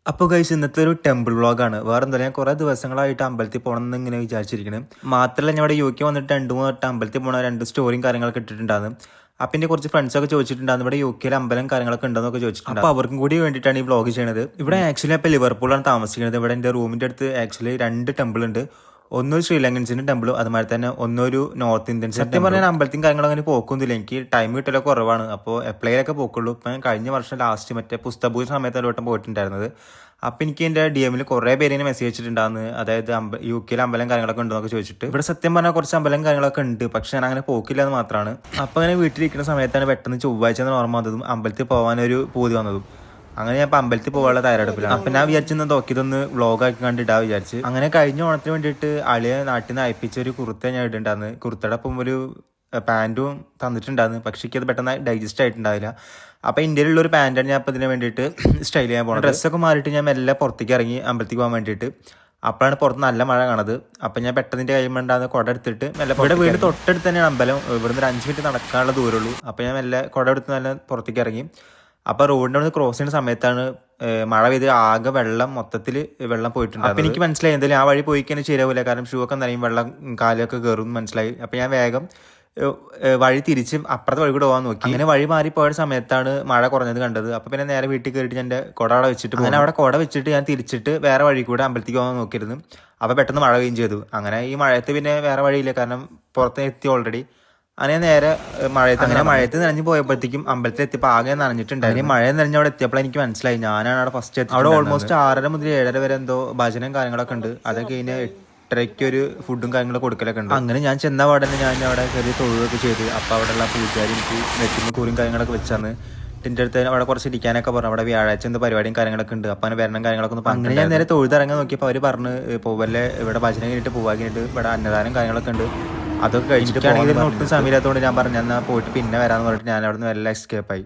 അപ്പോൾ ഗൈസ് ഇന്നത്തെ ഒരു ടെമ്പിൾ വ്ളോഗാണ്. വേറെ എന്താ ഞാൻ കുറേ ദിവസങ്ങളായിട്ട് അമ്പലത്തിൽ പോകണം എന്ന് ഇങ്ങനെ വിചാരിച്ചിരിക്കണം. മാത്രമല്ല ഞാൻ ഇവിടെ UK വന്നിട്ട് 2-3 വട്ടം അമ്പലത്തിൽ പോകണ 2 സ്റ്റോറിയും കാര്യങ്ങളൊക്കെ ഇട്ടിട്ടുണ്ടായിരുന്നു. അപ്പം എൻ്റെ കുറച്ച് ഫ്രണ്ട്സൊക്കെ ചോദിച്ചിട്ടുണ്ടായിരുന്നു ഇവിടെ UK അമ്പലം കാര്യങ്ങളൊക്കെ ഉണ്ടെന്നൊക്കെ ചോദിച്ചിട്ടുണ്ട്. അപ്പോൾ അവർക്കും കൂടി വേണ്ടിയിട്ടാണ് ഈ വ്ളോഗ് ചെയ്യുന്നത്. ഇവിടെ ആക്ച്വലി അപ്പോൾ ലിവർപൂളാണ് താമസിക്കുന്നത്. ഇവിടെ എൻ്റെ റൂമിൻ്റെ അടുത്ത് ആക്ച്വലി 2 ടെമ്പിൾ ഉണ്ട്. ഒന്നൊരു ശ്രീലങ്കൻസിൻ്റെ ടെമ്പിളും അതുമാതിരി തന്നെ ഒന്നൊരു നോർത്ത് ഇന്ത്യൻസ്. സത്യം പറഞ്ഞാൽ അമ്പലത്തിനും കാര്യങ്ങളും അങ്ങനെ പോക്കൊന്നുമില്ല. എനിക്ക് ടൈം കിട്ടലൊക്കെ കുറവാണ്. അപ്പോൾ എപ്പോഴേലൊക്കെ പോക്കുള്ളൂ. ഇപ്പം കഴിഞ്ഞ വർഷം ലാസ്റ്റ് മറ്റേ പുസ്തകപൂജ സമയത്ത് ഒരു വട്ടം പോയിട്ടുണ്ടായിരുന്നത്. അപ്പം എനിക്ക് എൻ്റെ DM കുറേ പേര് മെസ്സേജ് വെച്ചിട്ടുണ്ടായിരുന്നു. അതായത് UK അമ്പലം കാര്യങ്ങളൊക്കെ ഉണ്ടെന്നൊക്കെ ചോദിച്ചിട്ട്. ഇവിടെ സത്യം പറഞ്ഞാൽ കുറച്ച് അമ്പലം കാര്യങ്ങളൊക്കെ ഉണ്ട്. പക്ഷെ ഞാൻ അങ്ങനെ പോക്കില്ല എന്ന് മാത്രമാണ്. അപ്പോൾ അങ്ങനെ വീട്ടിലിരിക്കുന്ന സമയത്താണ് പെട്ടെന്ന് ചൊവ്വാഴ്ച എന്ന് ഓർമ്മ വന്നതും അമ്പലത്തിൽ പോകാനൊരു പൂതി വന്നതും. അങ്ങനെ ഞാൻ ഇപ്പം അമ്പലത്തിൽ പോകാനുള്ള തയ്യാറെടുപ്പിലാണ്. അപ്പം ഞാൻ വിചാരിച്ചെന്ന് നോക്കിയതൊന്ന് വ്ളോഗാക്കി കണ്ടിട്ടാണ് വിചാരിച്ച്. അങ്ങനെ കഴിഞ്ഞ ഓണത്തിന് വേണ്ടിയിട്ട് അളിയെ നാട്ടിൽ നിന്ന് അയപ്പിച്ച ഒരു കുർത്ത ഞാൻ ഇടുന്നുണ്ടായിരുന്നു. കുർത്തയുടെ ഒപ്പം ഒരു പാൻറ്റും തന്നിട്ടുണ്ടായിരുന്നു. പക്ഷേ എനിക്കത് പെട്ടെന്ന് ഡൈജസ്റ്റ് ആയിട്ടുണ്ടാവില്ല. അപ്പോൾ ഇന്ത്യയിലുള്ള ഒരു പാൻറ്റാണ് ഞാൻ അപ്പോൾ ഇതിന് വേണ്ടിയിട്ട് സ്റ്റൈൽ ചെയ്യാൻ പോകുന്നത്. ഡ്രസ്സൊക്കെ മാറിയിട്ട് ഞാൻ മെല്ലെ പുറത്തേക്ക് ഇറങ്ങി അമ്പലത്തേക്ക് പോകാൻ വേണ്ടിയിട്ട്. അപ്പോഴാണ് പുറത്ത് നല്ല മഴ കാണുന്നത്. അപ്പം ഞാൻ പെട്ടെന്ന് എൻ്റെ കൈമുണ്ടാകുന്ന കുട എടുത്തിട്ട് മെല്ലെ ഇവിടെ വീട് തൊട്ടടുത്ത് തന്നെയാണ് അമ്പലം. ഇവിടുന്ന് ഒരു 5 മിനിറ്റ് നടക്കാനുള്ള ദൂരമുള്ളൂ. അപ്പോൾ ഞാൻ മെല്ലെ കുട എടുത്ത് നല്ല പുറത്തേക്ക് ഇറങ്ങി. അപ്പോൾ റോഡിൻ്റെ അവിടെ ക്രോസ് ചെയ്യുന്ന സമയത്താണ് മഴ പെയ്ത് ആകെ മൊത്തത്തിൽ വെള്ളം പോയിട്ടുണ്ട്. അപ്പോൾ എനിക്ക് മനസ്സിലായി എന്തായാലും ആ വഴി പോയി കഴിഞ്ഞാൽ ശരിയാവില്ല. കാരണം ഷൂ ഒക്കെ നനയും, വെള്ളം കാലൊക്കെ കയറും മനസ്സിലായി. അപ്പോൾ ഞാൻ വേഗം വഴി തിരിച്ച് അപ്പുറത്തെ വഴി കൂടെ പോകാൻ നോക്കി. അങ്ങനെ വഴി മാറിപ്പോയ സമയത്താണ് മഴ കുറഞ്ഞത് കണ്ടത്. അപ്പോൾ പിന്നെ നേരെ വീട്ടിൽ കയറിയിട്ട് ഞാൻ എൻ്റെ കുട അവിടെ വെച്ചിട്ട് അങ്ങനെ അവിടെ കുട വെച്ചിട്ട് ഞാൻ തിരിച്ചിട്ട് വേറെ വഴി കൂടെ അമ്പലത്തേക്ക് പോകാൻ നോക്കിയിരുന്നു. അപ്പോൾ പെട്ടെന്ന് മഴ പെയ്യും ചെയ്തു. അങ്ങനെ ഈ മഴയത്ത് പിന്നെ വേറെ വഴിയില്ല, കാരണം പുറത്ത് എത്തി ഓൾറെഡി. അങ്ങനെ നേരെ മഴയത്ത് നനഞ്ഞ് പോയപ്പോഴത്തേക്കും അമ്പലത്തിൽ എത്തിയപ്പോൾ ആകെ നനഞ്ഞിട്ടുണ്ടായിരുന്നു. മഴ നനഞ്ഞ് അവിടെ എത്തിയപ്പോൾ എനിക്ക് മനസ്സിലായി ഞാനാണ് അവിടെ ഫസ്റ്റ് എത്തി. അവിടെ ഓൾമോസ്റ്റ് 6:30 മുതൽ 7:30 വരെ എന്തോ ഭജനം കാര്യങ്ങളൊക്കെ ഉണ്ട്. അതൊക്കെ കഴിഞ്ഞ് 8:30 ഒരു ഫുഡും കാര്യങ്ങളും കൊടുക്കലൊക്കെ ഉണ്ട്. അങ്ങനെ ഞാൻ ചെന്ന പാടന്നെ ഞാൻ അവിടെ കയറി തൊഴുകയൊക്കെ ചെയ്ത്. അപ്പോൾ അവിടെയുള്ള പൂജാരി എനിക്ക് നെറ്റിന് കൂറും കാര്യങ്ങളൊക്കെ വെച്ചാന്ന് എൻ്റെ അടുത്ത് അവിടെ കുറച്ച് ഇരിക്കാനൊക്കെ പറഞ്ഞു. അവിടെ വ്യാഴാഴ്ച എന്തോ പരിപാടിയും കാര്യങ്ങളൊക്കെ ഉണ്ട്. അപ്പോൾ അങ്ങനെ വരണം കാര്യങ്ങളൊക്കെ ഒന്ന് പറഞ്ഞു. ഞാൻ നേരെ തൊഴുതിറങ്ങാൻ നോക്കിയപ്പോൾ അവർ പറഞ്ഞ് പോവല്ലേ, ഇവിടെ ഭജന കഴിഞ്ഞിട്ട് പോവാൻ കഴിഞ്ഞിട്ട് ഇവിടെ അന്നദാനം കാര്യങ്ങളൊക്കെ ഉണ്ട്. അതൊക്കെ കഴിഞ്ഞിട്ട് ഒട്ടും സമയമില്ലാത്തതുകൊണ്ട് ഞാൻ പറഞ്ഞു എന്നാൽ പോയിട്ട് പിന്നെ വരാമെന്ന് പറഞ്ഞിട്ട് ഞാൻ അവിടെ നിന്ന് എല്ലാം എസ്കേപ്പായി.